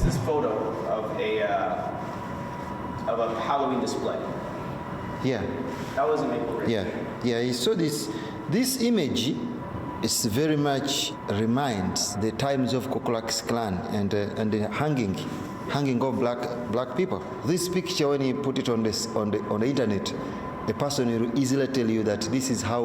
this photo of a Halloween display. Yeah. That was in Maple Ridge. Yeah. You saw this image. It's very much reminds the times of Ku Klux Klan and the hanging of black people. This picture, when you put it on the internet, a person will easily tell you that this is how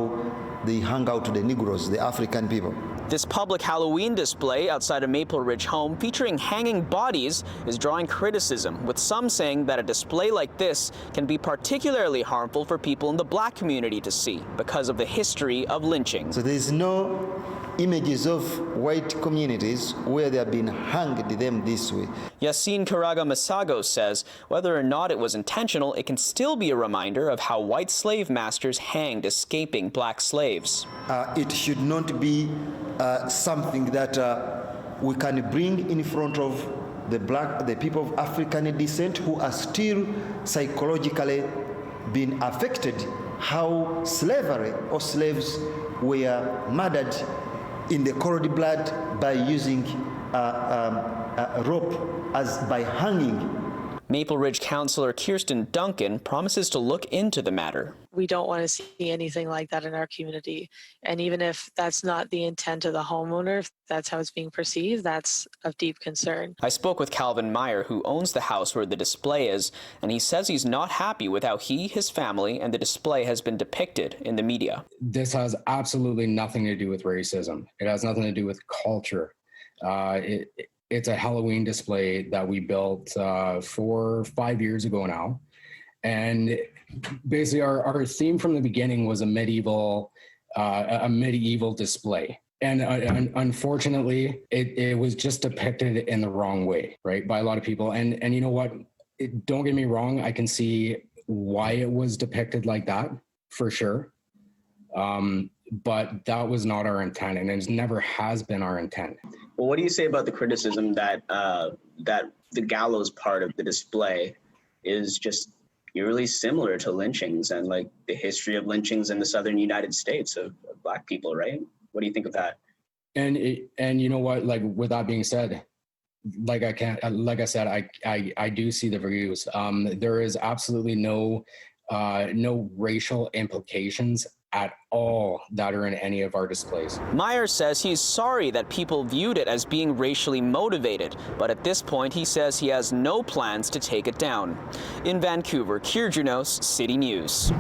they hang out the Negroes, the African people. This public Halloween display outside a Maple Ridge home featuring hanging bodies is drawing criticism, with some saying that a display like this can be particularly harmful for people in the black community to see because of the history of lynching. So there's no images of white communities where they have been hanged them this way. Yassine Karaga Masago says whether or not it was intentional, it can still be a reminder of how white slave masters hanged escaping black slaves. It should not be something that we can bring in front of the people of African descent who are still psychologically being affected how slavery or slaves were murdered in the cold blood by using a rope as by hanging. Maple Ridge Councillor Kirsten Duncan promises to look into the matter. We don't want to see anything like that in our community. And even if that's not the intent of the homeowner, if that's how it's being perceived, that's of deep concern. I spoke with Calvin Meyer, who owns the house where the display is, and he says he's not happy with how he, his family, and the display has been depicted in the media. This has absolutely nothing to do with racism. It has nothing to do with culture. It's a Halloween display that we built 4 or 5 years ago now. And basically our theme from the beginning was a medieval display. And unfortunately, it was just depicted in the wrong way, right, by a lot of people. And you know what? Don't get me wrong. I can see why it was depicted like that, for sure. But that was not our intent, and it never has been our intent. Well, what do you say about the criticism that that the gallows part of the display is just eerily similar to lynchings and like the history of lynchings in the southern United States of black people, right? What do you think of that? And you know what? Like, with that being said, like I said, I do see the views. There is absolutely no racial implications at all that are in any of our displays. Meyer says he's sorry that people viewed it as being racially motivated, but at this point he says he has no plans to take it down. In Vancouver, Kier Junos, City News.